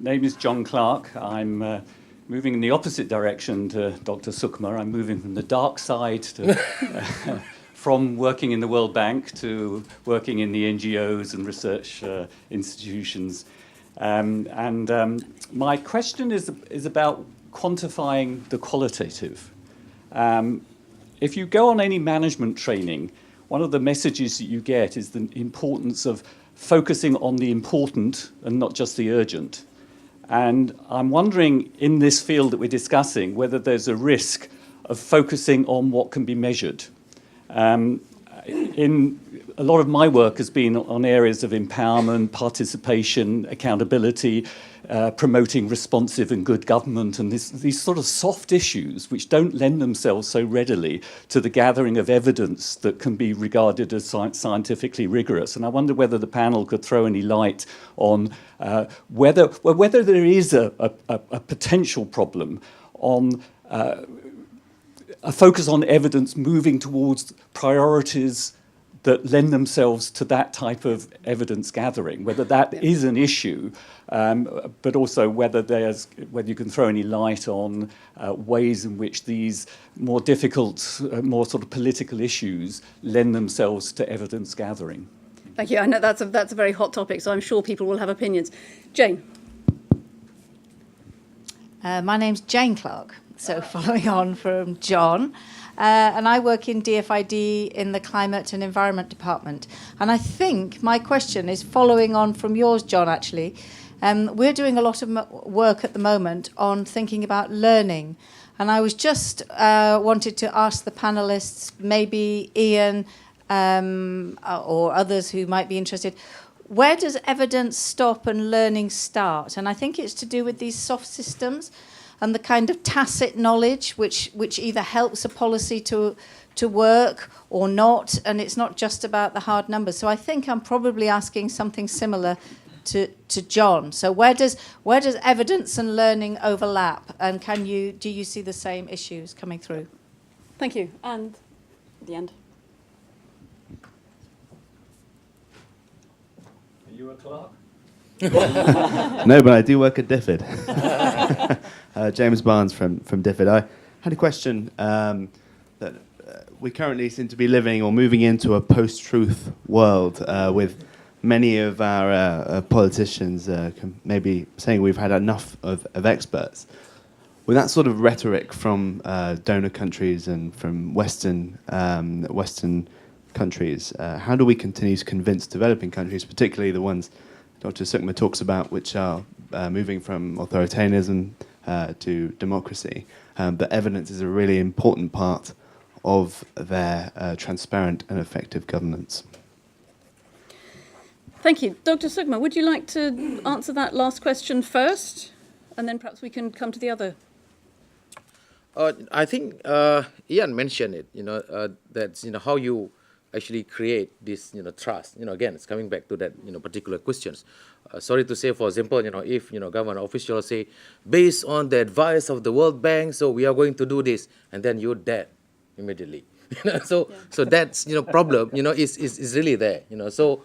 name is John Clark. I'm moving in the opposite direction to Dr. Sukma. I'm moving from the dark side to, from working in the World Bank to working in the NGOs and research institutions. My question is about quantifying the qualitative. If you go on any management training, one of the messages that you get is the importance of focusing on the important and not just the urgent. And I'm wondering, in this field that we're discussing, whether there's a risk of focusing on what can be measured. In a lot of my work has been on areas of empowerment, participation, accountability, promoting responsive and good government, and these sort of soft issues which don't lend themselves so readily to the gathering of evidence that can be regarded as scientifically rigorous. And I wonder whether the panel could throw any light on whether there is a potential problem on a focus on evidence moving towards priorities that lend themselves to that type of evidence gathering, whether that is an issue, but also whether you can throw any light on ways in which these more difficult, more sort of political issues lend themselves to evidence gathering. Thank you. I know that's a very hot topic, so I'm sure people will have opinions. Jane. My name's Jane Clark, so following on from John. And I work in DFID in the Climate and Environment Department. And I think my question is following on from yours, John, actually. We're doing a lot of work at the moment on thinking about learning. And I was just wanted to ask the panelists, maybe Ian or others who might be interested, where does evidence stop and learning start? And I think it's to do with these soft systems and the kind of tacit knowledge which either helps a policy to work or not, and it's not just about the hard numbers. So I think I'm probably asking something similar to John. So where does evidence and learning overlap, and do you see the same issues coming through? Thank you. And at the end. Are you a clerk? No, but I do work at DFID. James Barnes from DFID. I had a question that we currently seem to be living or moving into a post-truth world with many of our politicians maybe saying we've had enough of experts. With that sort of rhetoric from donor countries and from Western countries, how do we continue to convince developing countries, particularly the ones Dr. Sukma talks about, which are moving from authoritarianism to democracy, that evidence is a really important part of their transparent and effective governance? Thank you. Dr. Sukma, would you like to answer that last question first? And then perhaps we can come to the other. I think Ian mentioned it, that's, how you actually create this, trust. Again, it's coming back to that, particular questions. Sorry to say, for example, if, government officials say, based on the advice of the World Bank, so we are going to do this, and then you're dead immediately. So that's, problem, is really there. So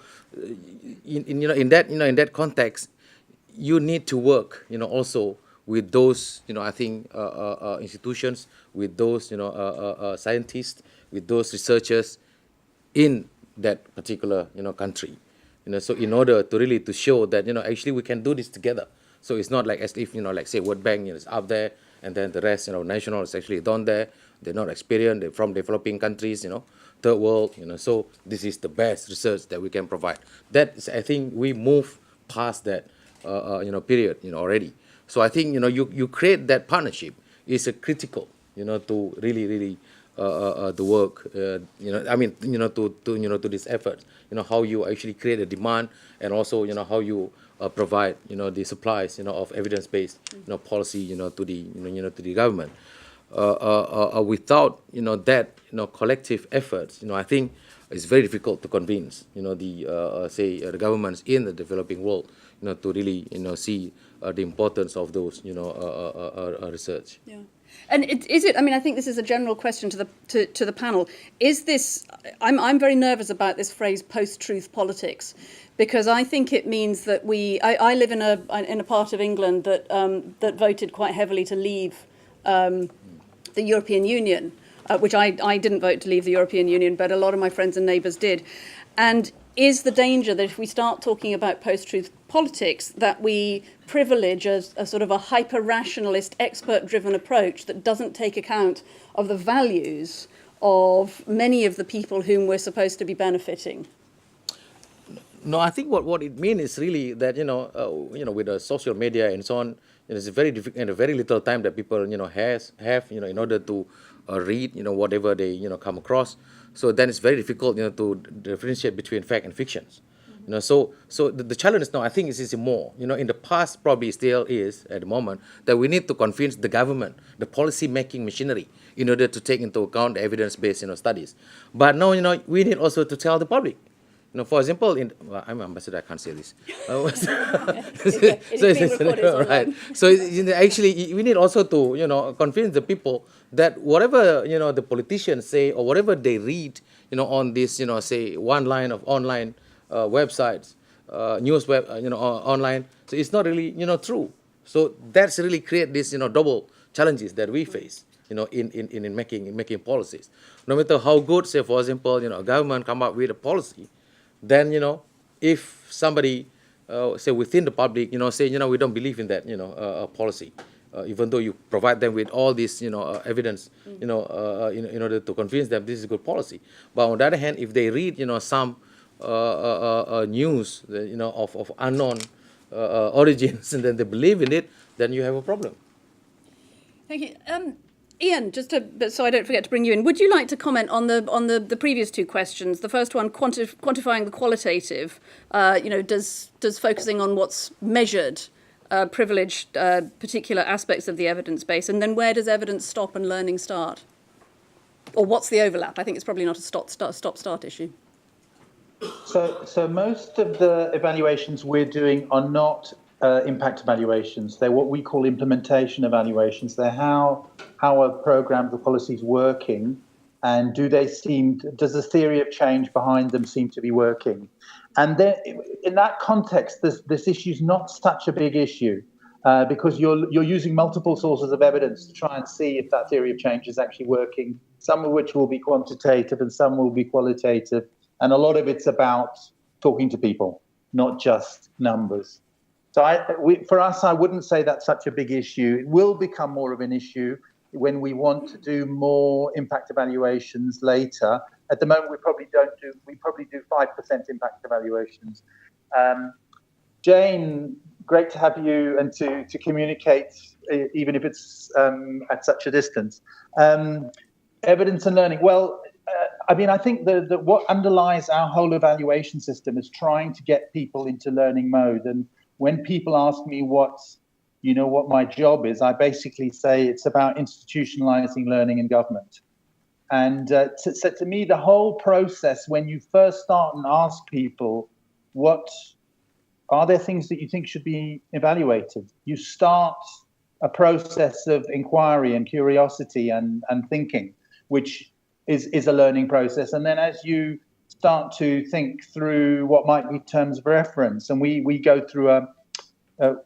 in that context, you need to work, also with those, I think, institutions, with those, scientists, with those researchers in that particular, country. So in order to really to show that, actually we can do this together. So it's not like as if, like say World Bank is up there and then the rest, national is actually down there. They're not experienced, they're from developing countries, third world, so this is the best research that we can provide. That is, I think we move past that, period, already. So I think, you create that partnership is a critical, to really, the work, to this effort, how you actually create a demand and also, how you provide, the supplies, of evidence-based, policy, to the government. Without, that, collective efforts, I think it's very difficult to convince, the governments in the developing world, to really, see the importance of those, research. Yeah. And is it? I mean, I think this is a general question to the panel. Is this? I'm very nervous about this phrase "post-truth politics," because I think it means that I live in a part of England that voted quite heavily to leave the European Union, which I didn't vote to leave the European Union, but a lot of my friends and neighbours did, and is the danger that if we start talking about post-truth politics, that we privilege a sort of a hyper-rationalist, expert-driven approach that doesn't take account of the values of many of the people whom we're supposed to be benefiting? No, I think what it means is really that with the social media and so on, it's very difficult and a very little time that people have in order to read whatever they come across. So then it's very difficult to differentiate between fact and fictions. So the challenge now, I think, is more. In the past probably still is at the moment that we need to convince the government, the policy making machinery, in order to take into account the evidence-based studies. But now we need also to tell the public. For example, I'm an ambassador, I can't say this. Right. So actually, we need also to convince the people that whatever the politicians say or whatever they read on this say one line of online websites, news web online, so it's not really true. So that's really create this double challenges that we face in making policies. No matter how good, say for example, a government come up with a policy, then if somebody say within the public say we don't believe in that policy, even though you provide them with all this evidence in order to convince them this is a good policy. But on the other hand, if they read some news of unknown origins and then they believe in it, then you have a problem. Thank you. Ian, so I don't forget to bring you in, would you like to comment on the previous two questions? The first one, quantifying the qualitative, does focusing on what's measured privilege particular aspects of the evidence base, and then where does evidence stop and learning start? Or what's the overlap? I think it's probably not a stop-start issue. So most of the evaluations we're doing are not impact evaluations. They're what we call implementation evaluations. They're how a program, the policy is working, and does the theory of change behind them seem to be working? And then, in that context, this issue is not such a big issue because you're using multiple sources of evidence to try and see if that theory of change is actually working. Some of which will be quantitative and some will be qualitative, and a lot of it's about talking to people, not just numbers. So for us, I wouldn't say that's such a big issue. It will become more of an issue when we want to do more impact evaluations later. At the moment, we probably do 5% impact evaluations. Jane, great to have you and to communicate, even if it's at such a distance. Evidence and learning. Well, I think that what underlies our whole evaluation system is trying to get people into learning mode. And when people ask me what my job is, I basically say it's about institutionalizing learning in government. And so to me, the whole process, when you first start and ask people, what are there things that you think should be evaluated? You start a process of inquiry and curiosity and thinking, which is a learning process. And then as you start to think through what might be terms of reference, and we go through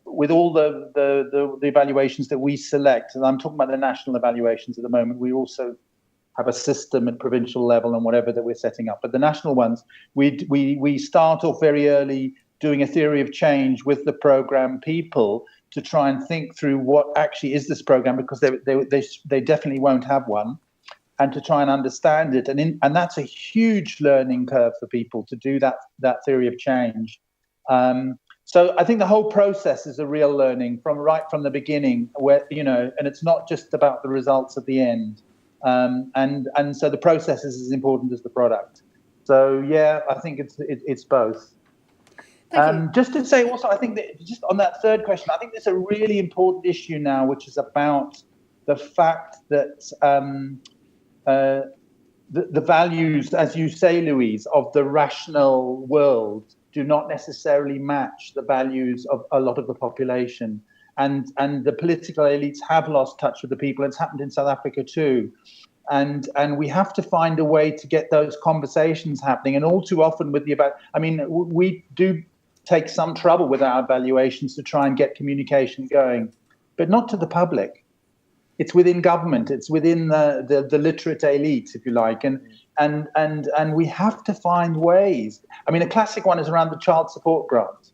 with all the evaluations that we select, and I'm talking about the national evaluations at the moment. We also have a system at provincial level and whatever that we're setting up. But the national ones, we start off very early doing a theory of change with the program people to try and think through what actually is this program, because they definitely won't have one, and to try and understand it. And that's a huge learning curve for people to do that theory of change. So I think the whole process is a real learning right from the beginning, where and it's not just about the results at the end. And so the process is as important as the product. So yeah, I think it's both. Just to say also, I think that just on that third question, I think there's a really important issue now, which is about the fact that the values, as you say, Louise, of the rational world do not necessarily match the values of a lot of the population. and the political elites have lost touch with the people. It's happened in South Africa too. And we have to find a way to get those conversations happening. And all too often we do take some trouble with our evaluations to try and get communication going, but not to the public. It's within government. It's within the literate elite, if you like. And we have to find ways. I mean, a classic one is around the child support grant.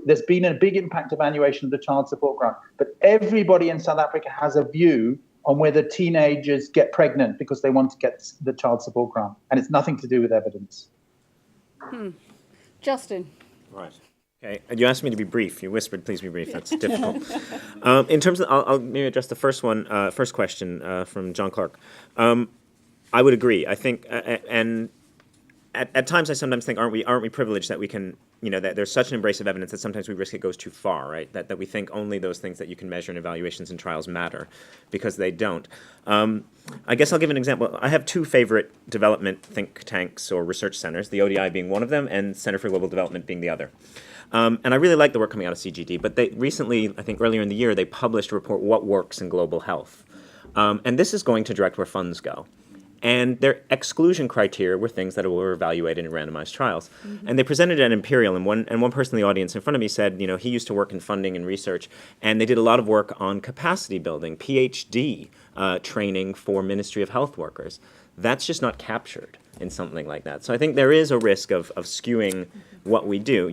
There's been a big impact evaluation of the child support grant, but everybody in South Africa has a view on whether teenagers get pregnant because they want to get the child support grant, and it's nothing to do with evidence. Justin. Right. Okay. You asked me to be brief. You whispered, "Please be brief." That's difficult. In terms of, I'll maybe address the first question from John Clark. I would agree. I think, and at times I sometimes think, aren't we privileged that we can, that there's such an embrace of evidence that sometimes we risk it goes too far, right? That we think only those things that you can measure in evaluations and trials matter, because they don't. I guess I'll give an example. I have two favorite development think tanks or research centers, the ODI being one of them and Center for Global Development being the other. And I really like the work coming out of CGD, but they recently, I think earlier in the year, they published a report, What Works in Global Health. And this is going to direct where funds go. And their exclusion criteria were things that were evaluated in randomized trials. Mm-hmm. And they presented it at Imperial, and one person in the audience in front of me said, he used to work in funding and research, and they did a lot of work on capacity building, PhD training for Ministry of Health workers. That's just not captured in something like that. So I think there is a risk of skewing what we do.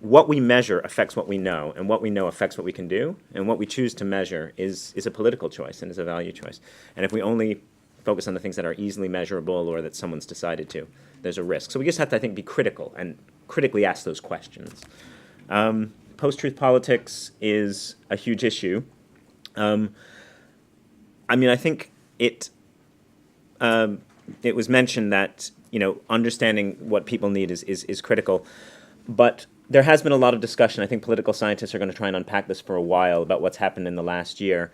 What we measure affects what we know, and what we know affects what we can do, and what we choose to measure is a political choice and is a value choice. And if we only focus on the things that are easily measurable or that someone's decided to, there's a risk. So we just have to, I think, be critical and critically ask those questions. Post-truth politics is a huge issue. I think it was mentioned that, understanding what people need is critical. But there has been a lot of discussion. I think political scientists are going to try and unpack this for a while about what's happened in the last year.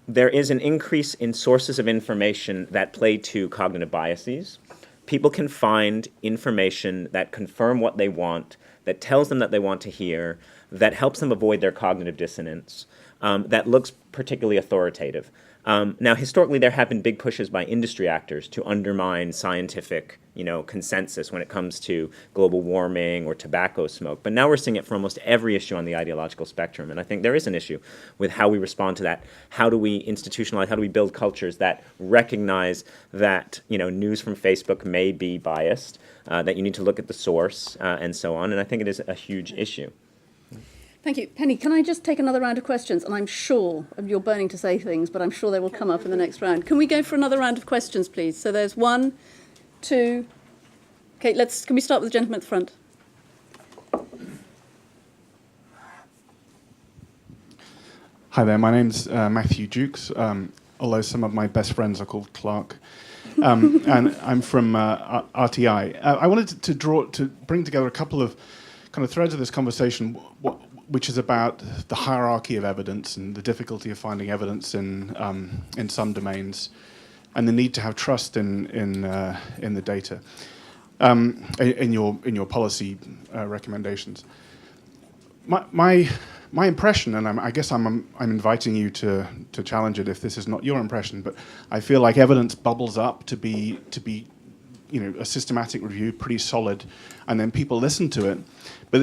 There is an increase in sources of information that play to cognitive biases. People can find information that confirm what they want, that tells them that they want to hear, that helps them avoid their cognitive dissonance, that looks particularly authoritative. Now, historically, there have been big pushes by industry actors to undermine scientific, consensus when it comes to global warming or tobacco smoke. But now we're seeing it for almost every issue on the ideological spectrum. And I think there is an issue with how we respond to that. How do we institutionalize, how do we build cultures that recognize that, news from Facebook may be biased, that you need to look at the source, and so on. And I think it is a huge issue. Thank you. Penny, can I just take another round of questions? And I'm sure you're burning to say things, but I'm sure they will come up in the next round. Can we go for another round of questions, please? So there's 1, 2... Okay, can we start with the gentleman at the front? Hi there, my name's Matthew Jukes, although some of my best friends are called Clark. And I'm from RTI. I wanted to bring together a couple of kind of threads of this conversation, which is about the hierarchy of evidence and the difficulty of finding evidence in some domains, and the need to have trust in the data, in your policy recommendations. My impression, and I guess I'm inviting you to challenge it if this is not your impression, but I feel like evidence bubbles up to be a systematic review, pretty solid, and then people listen to it. But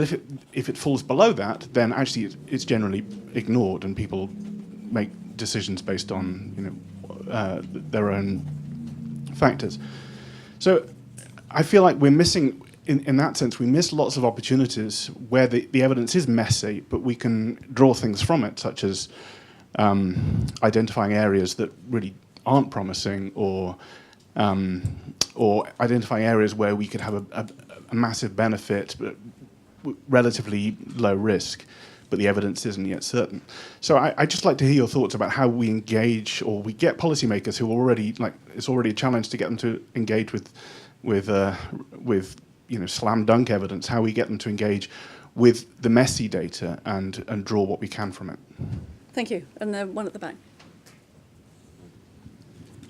if it falls below that, then actually it's generally ignored, and people make decisions based on their own factors. So I feel like we're missing, in that sense, we miss lots of opportunities where the evidence is messy, but we can draw things from it, such as identifying areas that really aren't promising, or identifying areas where we could have a massive benefit, but relatively low risk, but the evidence isn't yet certain. So I'd just like to hear your thoughts about how we engage, or we get policymakers who already, it's already a challenge to get them to engage with slam dunk evidence, how we get them to engage with the messy data and draw what we can from it. Thank you. And one at the back.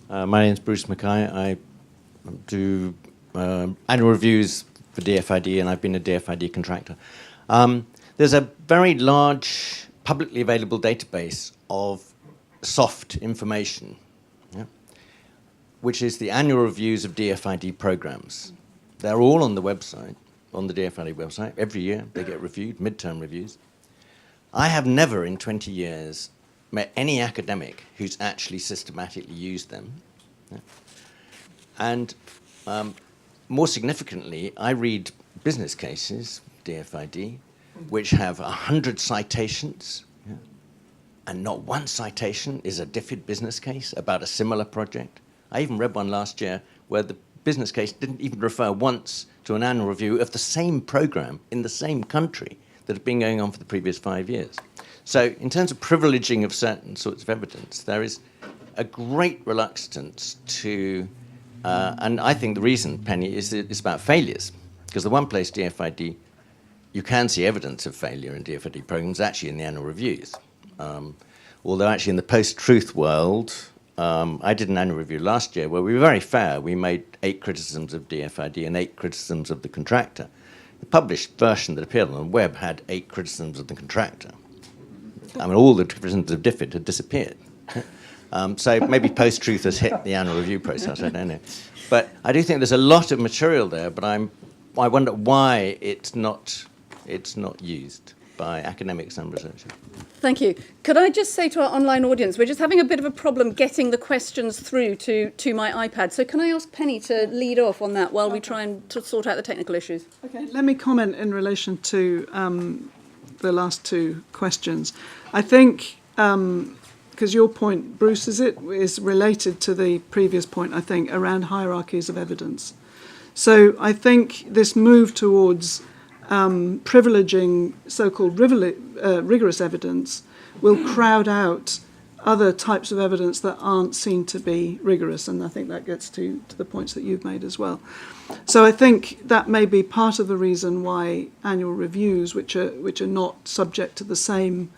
My name is Bruce Mackay. I do annual reviews for DFID, and I've been a DFID contractor. There's a very large publicly available database of soft information, yeah, which is the annual reviews of DFID programs. They're all on the website, on the DFID website. Every year they get reviewed, midterm reviews. I have never in 20 years met any academic who's actually systematically used them. Yeah. And more significantly, I read business cases, DFID, which have 100 citations, yeah, and not one citation is a DFID business case about a similar project. I even read one last year where the business case didn't even refer once to an annual review of the same program in the same country that had been going on for the previous 5 years. So in terms of privileging of certain sorts of evidence, there is a great reluctance to, and I think the reason, Penny, is that it's about failures. Because the one place DFID, you can see evidence of failure in DFID programs, actually in the annual reviews. Although actually in the post-truth world, I did an annual review last year where we were very fair. We made 8 criticisms of DFID and 8 criticisms of the contractor. The published version that appeared on the web had 8 criticisms of the contractor. I mean, all the criticisms of DFID had disappeared. So maybe post-truth has hit the annual review process, I don't know. But I do think there's a lot of material there, but I wonder why it's not used by academics and researchers. Thank you. Could I just say to our online audience, we're just having a bit of a problem getting the questions through to my iPad. So can I ask Penny to lead off on that while we try and to sort out the technical issues? Okay, let me comment in relation to the last 2 questions. I think, because your point, Bruce, is related to the previous point, I think, around hierarchies of evidence. So I think this move towards privileging so-called rigorous evidence will crowd out other types of evidence that aren't seen to be rigorous, and I think that gets to the points that you've made as well. So I think that may be part of the reason why annual reviews, which are not subject to the same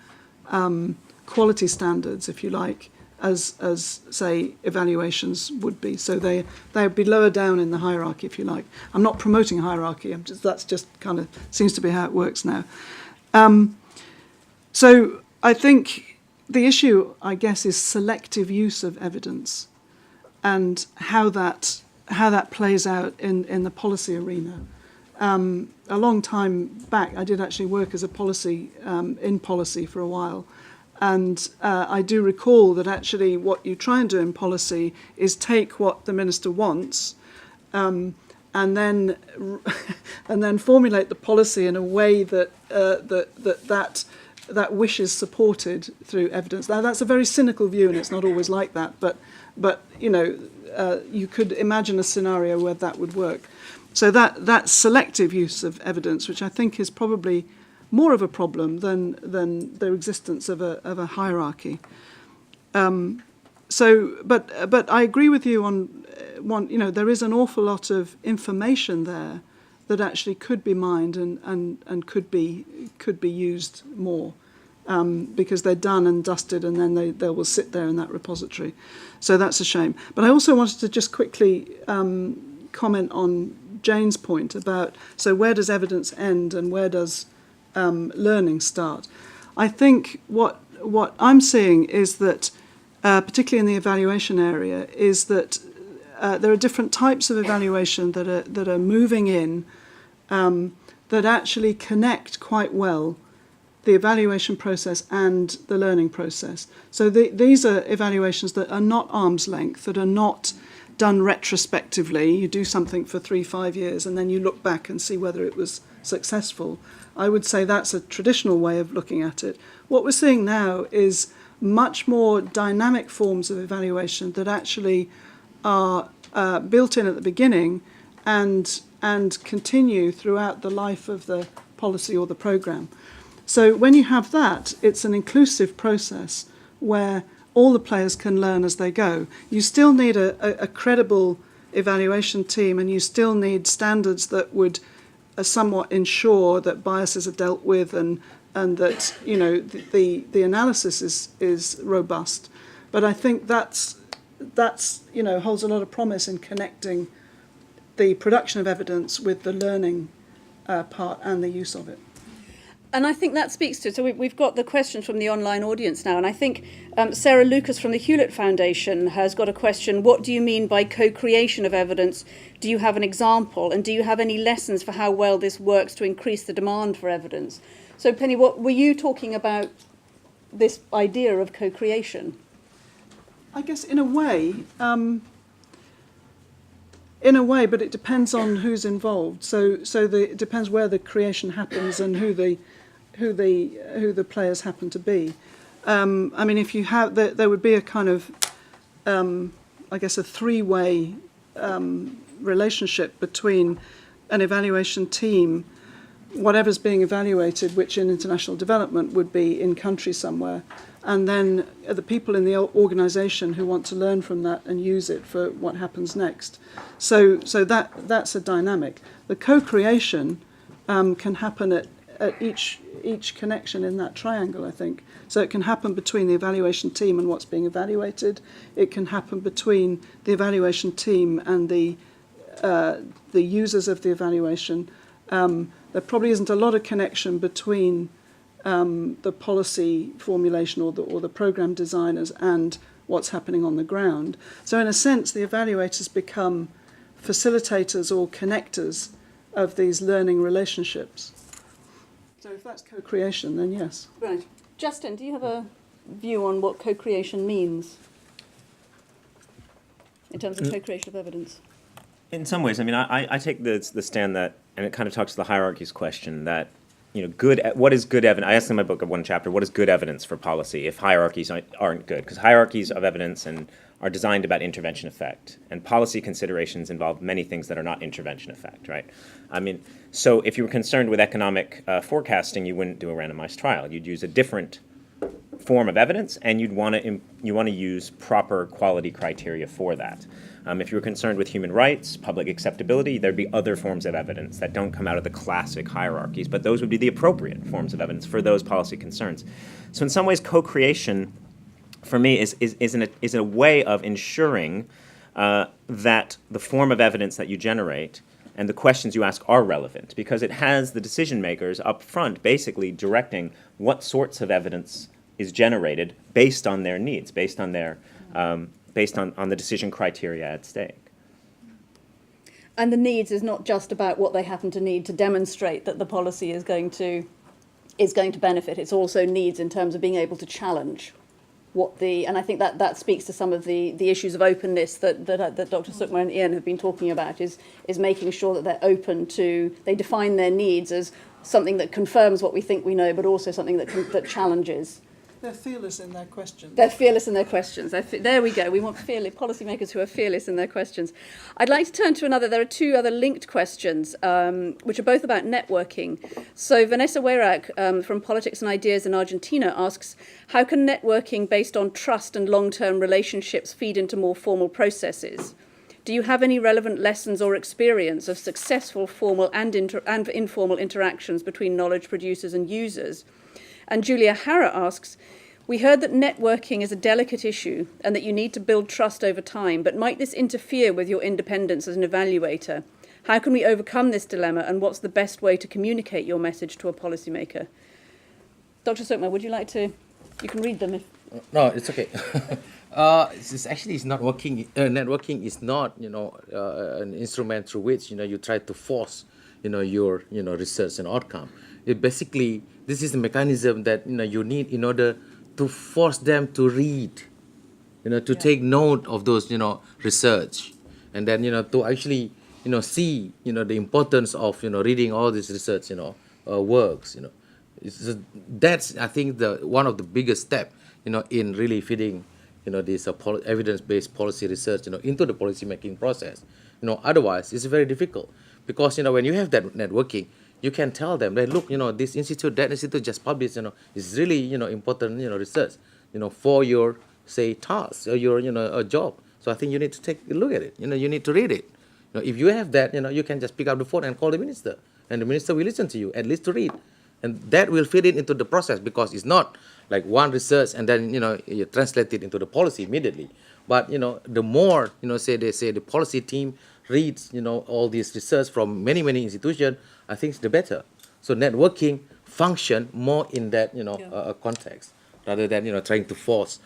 quality standards, if you like, as say evaluations would be. So they would be lower down in the hierarchy, if you like. I'm not promoting hierarchy. That's just kind of seems to be how it works now. So I think the issue, I guess, is selective use of evidence and how that plays out in the policy arena. A long time back, I did actually work as a in policy for a while. And I do recall that actually what you try and do in policy is take what the minister wants and then formulate the policy in a way that wish is supported through evidence. Now, that's a very cynical view, and it's not always like that. But you know, you could imagine a scenario where that would work. So that selective use of evidence, which I think is probably more of a problem than the existence of a hierarchy. But I agree with you on one. You know, there is an awful lot of information there that actually could be mined and could be used more because they're done and dusted, and then they will sit there in that repository. So that's a shame. But I also wanted to just quickly comment on Jane's point about, so where does evidence end and where does learning start? I think what I'm seeing is that, particularly in the evaluation area, is that there are different types of evaluation that are moving in that actually connect quite well the evaluation process and the learning process. So these are evaluations that are not arm's length, that are not done retrospectively. You do something for 3-5 years and then you look back and see whether it was successful. I would say that's a traditional way of looking at it. What we're seeing now is much more dynamic forms of evaluation that actually are built in at the beginning and continue throughout the life of the policy or the programme. So when you have that, it's an inclusive process where all the players can learn as they go. You still need a credible evaluation team, and you still need standards that would somewhat ensure that biases are dealt with and that, you know, the analysis is robust. But I think that's you know, holds a lot of promise in connecting the production of evidence with the learning part and the use of it. And I think that speaks to, so we've got the questions from the online audience now, and I think Sarah Lucas from the Hewlett Foundation has got a question. What do you mean by co-creation of evidence? Do you have an example? And do you have any lessons for how well this works to increase the demand for evidence? So Penny, what were you talking about, this idea of co-creation? I guess in a way, but it depends on who's involved. So it depends where the creation happens and who the players happen to be. I mean, if you have, there would be a kind of, I guess, a three-way relationship between an evaluation team, whatever's being evaluated, which in international development would be in country somewhere, and then the people in the organisation who want to learn from that and use it for what happens next. So that's a dynamic. The co-creation can happen at each connection in that triangle, I think. So it can happen between the evaluation team and what's being evaluated. It can happen between the evaluation team and the users of the evaluation. There probably isn't a lot of connection between the policy formulation or the program designers and what's happening on the ground. So in a sense, the evaluators become facilitators or connectors of these learning relationships. So if that's co-creation, then yes. Right. Justin, do you have a view on what co-creation means in terms of co-creation of evidence? In some ways, I mean, I take the stand that, and it kind of talks to the hierarchies question, that, you know, what is good evidence? I asked in my book of one chapter, what is good evidence for policy if hierarchies aren't good? Because hierarchies of evidence are designed about intervention effect, and policy considerations involve many things that are not intervention effect, right? I mean, so if you were concerned with economic forecasting, you wouldn't do a randomized trial. You'd use a different form of evidence, and you want to use proper quality criteria for that. If you were concerned with human rights, public acceptability, there'd be other forms of evidence that don't come out of the classic hierarchies, but those would be the appropriate forms of evidence for those policy concerns. So in some ways, co-creation, for me, is a way of ensuring that the form of evidence that you generate and the questions you ask are relevant, because it has the decision makers up front basically directing what sorts of evidence is generated based on their needs, based on their based on the decision criteria at stake. And the needs is not just about what they happen to need to demonstrate that the policy is going to benefit. It's also needs in terms of being able to challenge and I think that speaks to some of the issues of openness that Dr. Sukma and Ian have been talking about, is making sure that they're open to, they define their needs as something that confirms what we think we know, but also something that challenges. They're fearless in their questions. They're fearless in their questions. There we go. We want policymakers who are fearless in their questions. I'd like to turn to there are two other linked questions, which are both about networking. So Vanessa Weyrak from Politics and Ideas in Argentina asks, how can networking based on trust and long-term relationships feed into more formal processes? Do you have any relevant lessons or experience of successful formal and informal interactions between knowledge producers and users? And Julia Harra asks, we heard that networking is a delicate issue and that you need to build trust over time, but might this interfere with your independence as an evaluator? How can we overcome this dilemma, and what's the best way to communicate your message to a policymaker? Dr. Sukma, would you like to, you can read them if... No, it's okay. It's not working. Networking is not, an instrument through which, you try to force, your, research and outcome. It basically, this is the mechanism that, you need in order to force them to read, to take note of those, research, and then, to actually, see, the importance of, reading all this research, works, That's, I think, one of the biggest steps, in really feeding, this evidence-based policy research, into the policy-making process. Otherwise, it's very difficult because, when you have that networking, you can tell them that, look, this institute, that institute just published, is really, important, research, for your, say, task or your, a job. So I think you need to take a look at it. You need to read it. If you have that, you can just pick up the phone and call the minister, and the minister will listen to you, at least to read. And that will fit in into the process, because it's not like one research and then, you translate it into the policy immediately. But, the more, the policy team reads, all this research from many, many institutions, I think the better. So networking function more in that context, rather than trying to force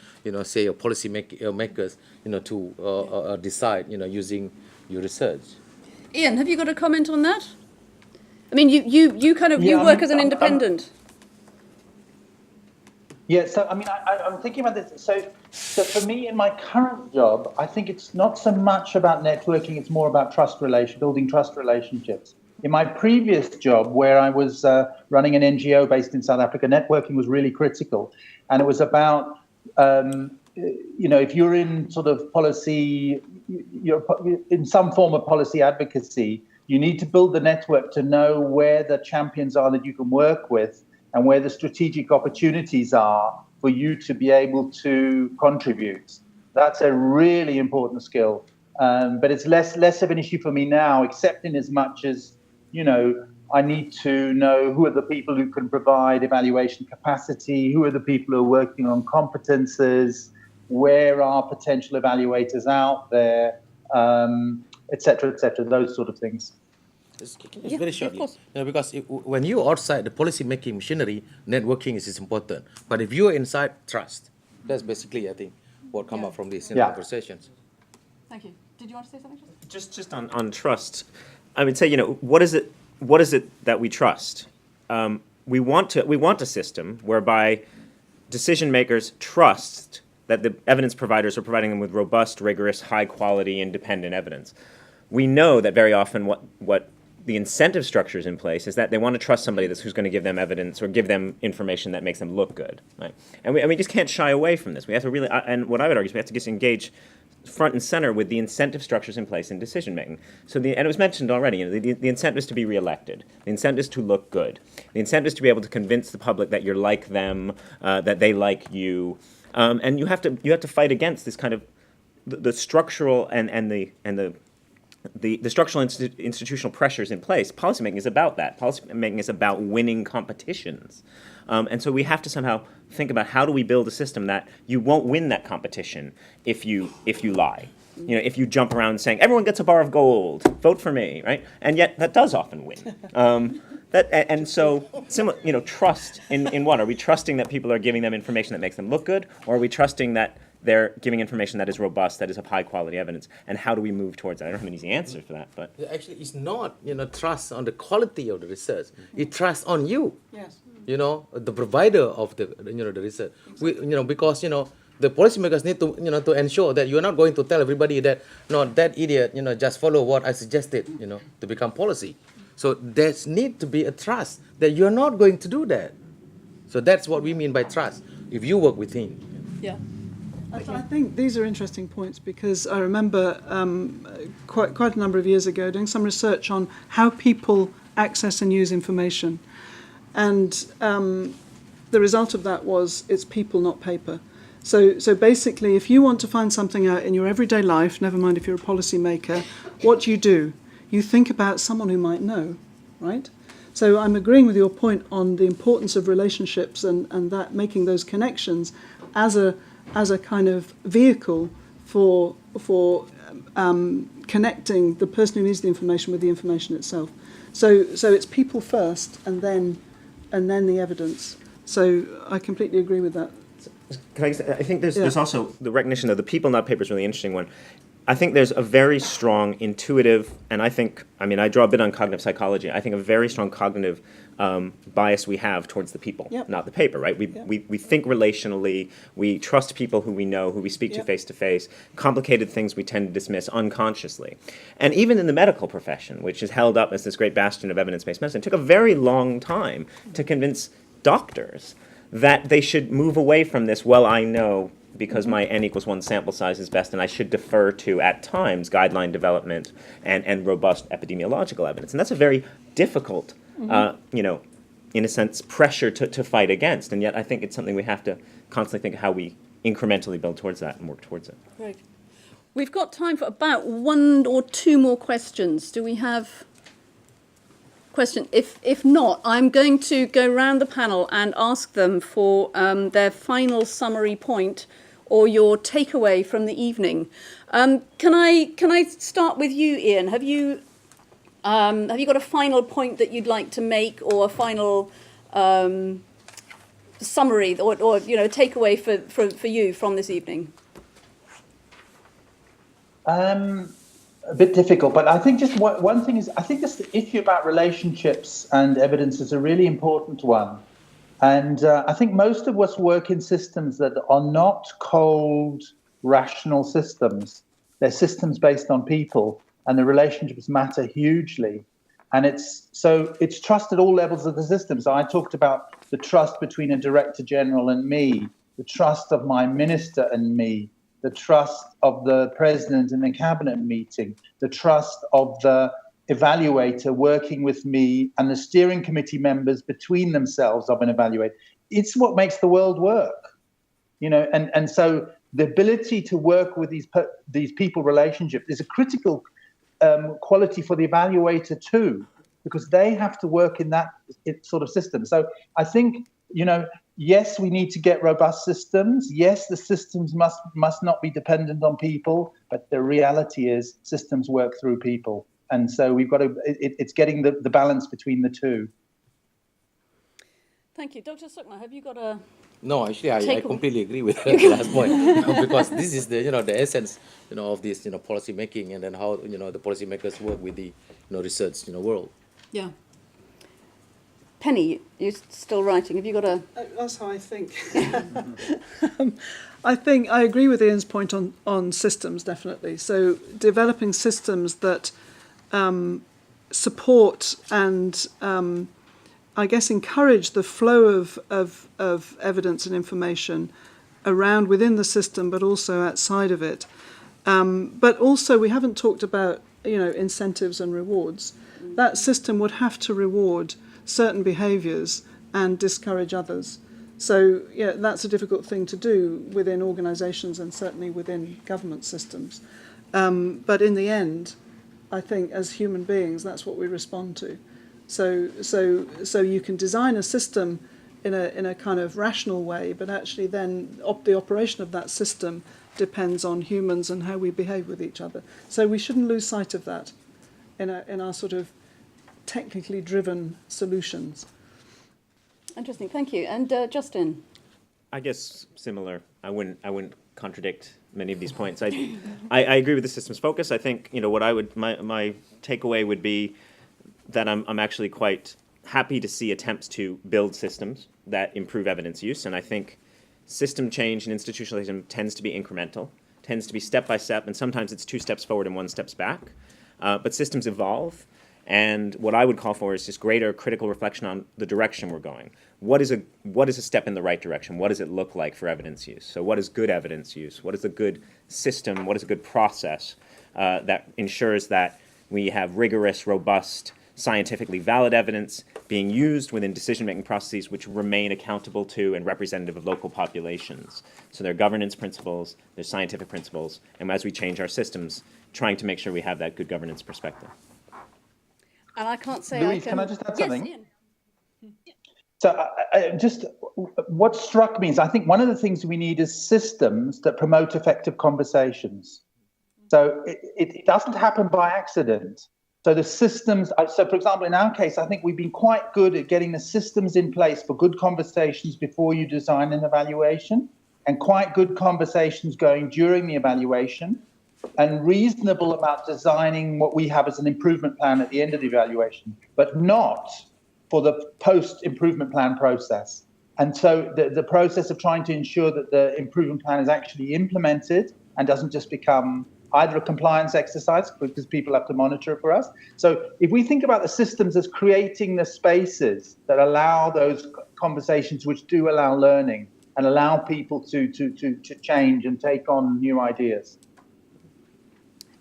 say a policy makers to decide using your research. Ian, have you got a comment on that? I mean, you kind of you work as an independent. Yeah, so I mean, I'm thinking about this. So for me, in my current job, I think it's not so much about networking; it's more about building trust relationships. In my previous job, where I was running an NGO based in South Africa, networking was really critical, and it was about if you're in sort of policy, you're in some form of policy advocacy, you need to build the network to know where the champions are that you can work with, and where the strategic opportunities are for you to be able to contribute. That's a really important skill. But it's less of an issue for me now, except in as much as, I need to know who are the people who can provide evaluation capacity, who are the people who are working on competences, where are potential evaluators out there, et cetera, those sort of things. It's very shortly. Because when you're outside the policy-making machinery, networking is important. But if you're inside, trust. That's basically, I think, what come up from these conversations. Thank you. Did you want to say something? Just on trust, I would say, what is it that we trust? We want a system whereby decision makers trust that the evidence providers are providing them with robust, rigorous, high-quality, independent evidence. We know that very often what the incentive structures in place is that they want to trust somebody who's going to give them evidence or give them information that makes them look good, right? And we just can't shy away from this. We have to really, and what I would argue is we have to just engage front and center with the incentive structures in place in decision making. So and it was mentioned already, the incentive is to be reelected. The incentive is to look good. The incentive is to be able to convince the public that you're like them, that they like you, and you have to fight against this kind of the structural and the structural institutional pressures in place. Policymaking is about that. Policymaking is about winning competitions. And so we have to somehow think about how do we build a system that you won't win that competition if you lie. If you jump around saying, everyone gets a bar of gold, vote for me, right? And yet that does often win. Trust in what? Are we trusting that people are giving them information that makes them look good? Or are we trusting that they're giving information that is robust, that is of high quality evidence, and how do we move towards that? I don't have an easy answer for that, but actually, it's not trust on the quality of the research. It trusts on you. Yes. The provider of the the research. Because the policymakers need to to ensure that you're not going to tell everybody that that idiot just follow what I suggested to become policy. So there need to be a trust that you're not going to do that. So that's what we mean by trust. If you work with him. Yeah. I think these are interesting points because I remember quite a number of years ago doing some research on how people access and use information. And the result of that was it's people, not paper. So basically, if you want to find something out in your everyday life, never mind if you're a policy maker, what do? You think about someone who might know, right? So I'm agreeing with your point on the importance of relationships and that making those connections as a kind of vehicle for connecting the person who needs the information with the information itself. So it's people first, and then the evidence. So I completely agree with that. I think there's also the recognition of the people, not paper, is a really interesting one. I think there's a very strong intuitive, and I draw a bit on cognitive psychology. I think a very strong cognitive bias we have towards the people, not the paper, right? We think relationally, we trust people who we know, who we speak to face to face. Complicated things we tend to dismiss unconsciously. And even in the medical profession, which is held up as this great bastion of evidence-based medicine, it took a very long time to convince doctors that they should move away from this, well, I know because my n=1 sample size is best, and I should defer to, at times, guideline development and robust epidemiological evidence. And that's a very difficult, in a sense, pressure to fight against. And yet I think it's something we have to constantly think of how we incrementally build towards that and work towards it. Right. We've got time for about one or two more questions. Do we have question? If not, I'm going to go round the panel and ask them for their final summary point or your takeaway from the evening. Can I start with you, Ian? Have you got a final point that you'd like to make, or a final summary or takeaway for you from this evening? A bit difficult, but I think just one thing is, I think this issue about relationships and evidence is a really important one. And I think most of us work in systems that are not cold, rational systems. They're systems based on people, and the relationships matter hugely. And it's trust at all levels of the system. So I talked about the trust between a director general and me, the trust of my minister and me, the trust of the president in the cabinet meeting, the trust of the evaluator working with me and the steering committee members between themselves of an evaluator. It's what makes the world work, and so the ability to work with these people relationships is a critical quality for the evaluator too, because they have to work in that sort of system. So I think, yes, we need to get robust systems. Yes, the systems must not be dependent on people, but the reality is systems work through people. And so we've got to, it's getting the balance between the two. Thank you. Dr. Sukma, have you got a... No, actually, I completely agree with the last point, because this is the essence, of this, policy making, and then how, the policymakers work with the, research, world. Yeah. Penny, you're still writing. Have you got a... That's how I think. I agree with Ian's point on systems, definitely. So developing systems that support and I guess encourage the flow of evidence and information around within the system, but also outside of it. But also we haven't talked about incentives and rewards. That system would have to reward certain behaviours and discourage others. So that's a difficult thing to do within organisations and certainly within government systems. But in the end, I think as human beings, that's what we respond to. So you can design a system in a kind of rational way, but actually then the operation of that system depends on humans and how we behave with each other. So we shouldn't lose sight of that in our sort of technically driven solutions. Interesting, thank you. And Justin? I guess similar. I wouldn't contradict many of these points. I agree with the systems focus. I think my takeaway would be that I'm actually quite happy to see attempts to build systems that improve evidence use, and I think system change and institutionalism tends to be incremental, tends to be step by step, and sometimes it's 2 steps forward and 1 step back. But systems evolve, and what I would call for is just greater critical reflection on the direction we're going. What is a step in the right direction? What does it look like for evidence use? So what is good evidence use? What is a good system? What is a good process that ensures that we have rigorous, robust, scientifically valid evidence being used within decision-making processes which remain accountable to and representative of local populations. So there are governance principles, there's scientific principles, and as we change our systems, trying to make sure we have that good governance perspective. And I can't say Louise, can I just add something? Yes, Ian. So just what struck me is I think one of the things we need is systems that promote effective conversations. So it doesn't happen by accident. So the systems, so for example, in our case, I think we've been quite good at getting the systems in place for good conversations before you design an evaluation, and quite good conversations going during the evaluation, and reasonable about designing what we have as an improvement plan at the end of the evaluation, but not for the post-improvement plan process. And so the process of trying to ensure that the improvement plan is actually implemented and doesn't just become either a compliance exercise, because people have to monitor it for us. So if we think about the systems as creating the spaces that allow those conversations, which do allow learning and allow people to change and take on new ideas.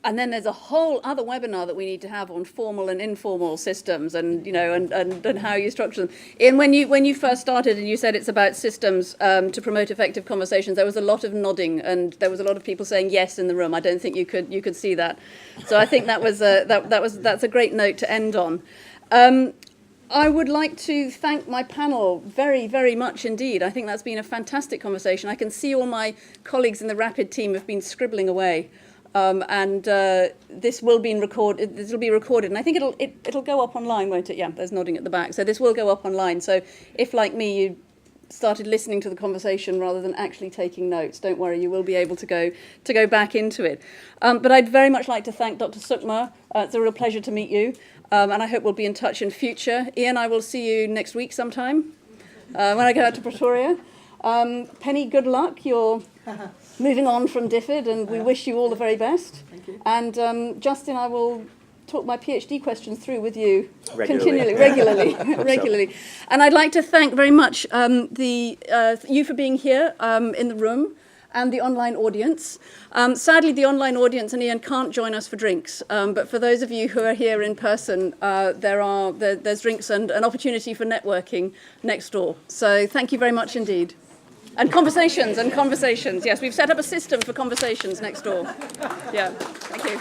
And then there's a whole other webinar that we need to have on formal and informal systems, and and how you structure them. Ian, when you first started and you said it's about systems to promote effective conversations, there was a lot of nodding and there was a lot of people saying yes in the room. I don't think you could see that. So I think that's a great note to end on. I would like to thank my panel very, very much indeed. I think that's been a fantastic conversation. I can see all my colleagues in the Rapid team have been scribbling away. This will be recorded. This will be recorded, and I think it'll go up online, won't it? Yeah, there's nodding at the back. So this will go up online. So if, like me, you started listening to the conversation rather than actually taking notes, don't worry, you will be able to go back into it. But I'd very much like to thank Dr. Sukma. It's a real pleasure to meet you, and I hope we'll be in touch in future. Ian, I will see you next week sometime when I go out to Pretoria. Penny, good luck. You're moving on from DFID, and we wish you all the very best. Thank you. And Justin, I will talk my PhD continually with you Regularly. regularly. And I'd like to thank very much you for being here in the room and the online audience. Sadly, the online audience and Ian can't join us for drinks, but for those of you who are here in person, there's drinks and an opportunity for networking next door. So thank you very much indeed. And conversations. Yes, we've set up a system for conversations next door. Yeah, thank you.